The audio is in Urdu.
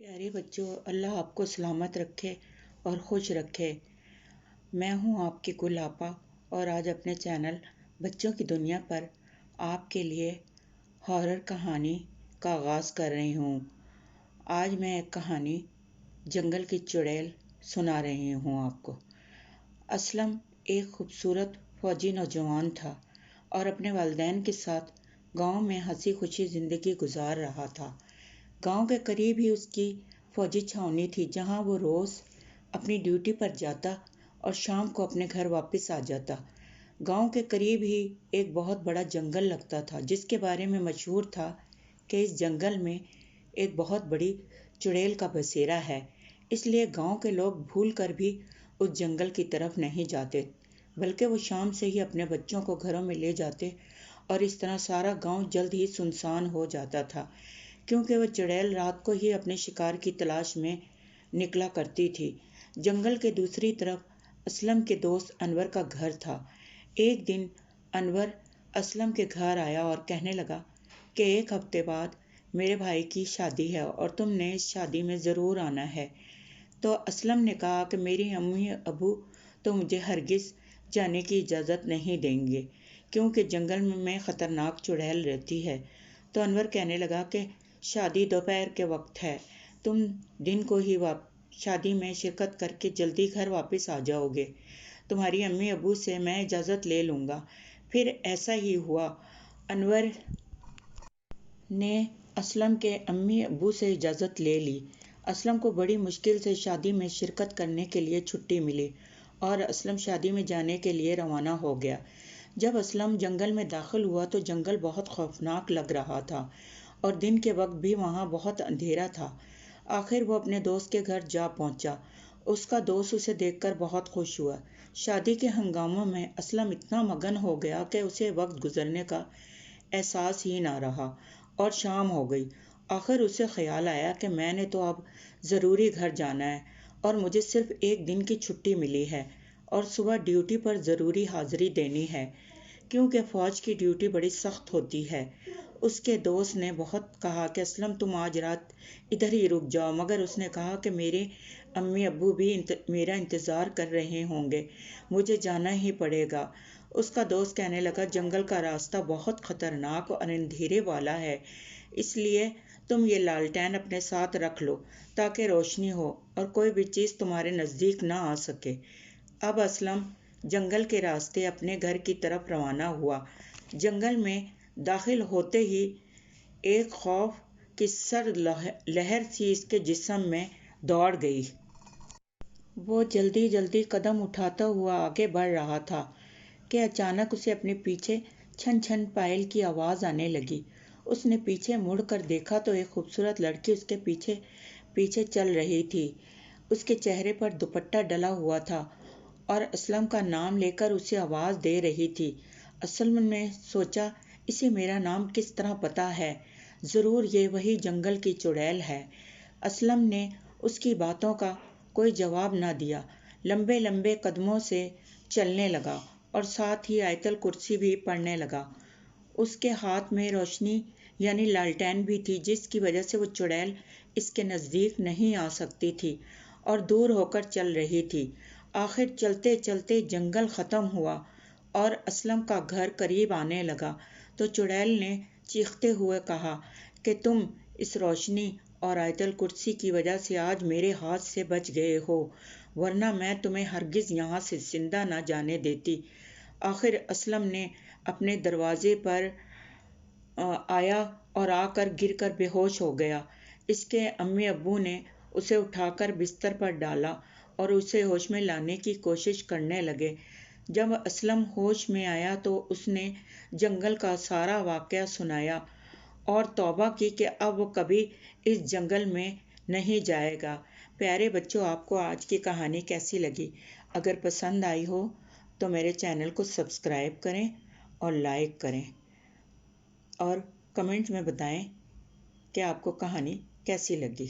پیارے بچوں، اللہ آپ کو سلامت رکھے اور خوش رکھے۔ میں ہوں آپ کی گل آپا اور آج اپنے چینل بچوں کی دنیا پر آپ کے لیے ہارر کہانی کا آغاز کر رہی ہوں۔ آج میں ایک کہانی جنگل کی چڑیل سنا رہی ہوں آپ کو۔ اسلم ایک خوبصورت فوجی نوجوان تھا اور اپنے والدین کے ساتھ گاؤں میں ہنسی خوشی زندگی گزار رہا تھا۔ گاؤں کے قریب ہی اس کی فوجی چھاؤنی تھی جہاں وہ روز اپنی ڈیوٹی پر جاتا اور شام کو اپنے گھر واپس آ جاتا۔ گاؤں کے قریب ہی ایک بہت بڑا جنگل لگتا تھا جس کے بارے میں مشہور تھا کہ اس جنگل میں ایک بہت بڑی چڑیل کا بسیرا ہے، اس لیے گاؤں کے لوگ بھول کر بھی اس جنگل کی طرف نہیں جاتے بلکہ وہ شام سے ہی اپنے بچوں کو گھروں میں لے جاتے اور اس طرح سارا گاؤں جلد ہی سنسان ہو جاتا تھا کیونکہ وہ چڑیل رات کو ہی اپنے شکار کی تلاش میں نکلا کرتی تھی۔ جنگل کے دوسری طرف اسلم کے دوست انور کا گھر تھا۔ ایک دن انور اسلم کے گھر آیا اور کہنے لگا کہ 1 ہفتے بعد میرے بھائی کی شادی ہے اور تم نے اس شادی میں ضرور آنا ہے۔ تو اسلم نے کہا کہ میری امی ابو تو مجھے ہرگز جانے کی اجازت نہیں دیں گے کیونکہ جنگل میں خطرناک چڑیل رہتی ہے۔ تو انور کہنے لگا کہ شادی دوپہر کے وقت ہے، تم دن کو ہی شادی میں شرکت کر کے جلدی گھر واپس آ جاؤ گے، تمہاری امی ابو سے میں اجازت لے لوں گا۔ پھر ایسا ہی ہوا۔ انور نے اسلم کے امی ابو سے اجازت لے لی۔ اسلم کو بڑی مشکل سے شادی میں شرکت کرنے کے لیے چھٹی ملی اور اسلم شادی میں جانے کے لیے روانہ ہو گیا۔ جب اسلم جنگل میں داخل ہوا تو جنگل بہت خوفناک لگ رہا تھا اور دن کے وقت بھی وہاں بہت اندھیرا تھا۔ آخر وہ اپنے دوست کے گھر جا پہنچا۔ اس کا دوست اسے دیکھ کر بہت خوش ہوا۔ شادی کے ہنگاموں میں اسلم اتنا مگن ہو گیا کہ اسے وقت گزرنے کا احساس ہی نہ رہا اور شام ہو گئی۔ آخر اسے خیال آیا کہ میں نے تو اب ضروری گھر جانا ہے اور مجھے صرف 1 دن کی چھٹی ملی ہے اور صبح ڈیوٹی پر ضروری حاضری دینی ہے کیونکہ فوج کی ڈیوٹی بڑی سخت ہوتی ہے۔ اس کے دوست نے بہت کہا کہ اسلم تم آج رات ادھر ہی رک جاؤ، مگر اس نے کہا کہ میرے امی ابو بھی میرا انتظار کر رہے ہوں گے، مجھے جانا ہی پڑے گا۔ اس کا دوست کہنے لگا جنگل کا راستہ بہت خطرناک اور اندھیرے والا ہے، اس لیے تم یہ لالٹین اپنے ساتھ رکھ لو تاکہ روشنی ہو اور کوئی بھی چیز تمہارے نزدیک نہ آ سکے۔ اب اسلم جنگل کے راستے اپنے گھر کی طرف روانہ ہوا۔ جنگل میں داخل ہوتے ہی ایک خوف کی سرد لہر سی اس کے جسم میں دوڑ گئی۔ وہ جلدی جلدی قدم اٹھاتا ہوا آگے بڑھ رہا تھا کہ اچانک اسے اپنے پیچھے چھن چھن پائل کی آواز آنے لگی۔ اس نے پیچھے مڑ کر دیکھا تو ایک خوبصورت لڑکی اس کے پیچھے پیچھے چل رہی تھی۔ اس کے چہرے پر دوپٹہ ڈلا ہوا تھا اور اسلم کا نام لے کر اسے آواز دے رہی تھی۔ اسلم نے سوچا اسے میرا نام کس طرح پتہ ہے، ضرور یہ وہی جنگل کی چڑیل ہے۔ اسلم نے اس کی باتوں کا کوئی جواب نہ دیا، لمبے لمبے قدموں سے چلنے لگا اور ساتھ ہی آیت الکرسی بھی پڑھنے لگا۔ اس کے ہاتھ میں روشنی یعنی لالٹین بھی تھی جس کی وجہ سے وہ چڑیل اس کے نزدیک نہیں آ سکتی تھی اور دور ہو کر چل رہی تھی۔ آخر چلتے چلتے جنگل ختم ہوا اور اسلم کا گھر قریب آنے لگا تو چڑیل نے چیختے ہوئے کہا کہ تم اس روشنی اور آیت الکرسی کی وجہ سے آج میرے ہاتھ سے بچ گئے ہو، ورنہ میں تمہیں ہرگز یہاں سے زندہ نہ جانے دیتی۔ آخر اسلم نے اپنے دروازے پر آیا اور آ کر گر کر بے ہوش ہو گیا۔ اس کے امی ابو نے اسے اٹھا کر بستر پر ڈالا اور اسے ہوش میں لانے کی کوشش کرنے لگے۔ جب اسلم ہوش میں آیا تو اس نے جنگل کا سارا واقعہ سنایا اور توبہ کی کہ اب وہ کبھی اس جنگل میں نہیں جائے گا۔ پیارے بچوں، آپ کو آج کی کہانی کیسی لگی؟ اگر پسند آئی ہو تو میرے چینل کو سبسکرائب کریں اور لائک کریں اور کمنٹ میں بتائیں کہ آپ کو کہانی کیسی لگی۔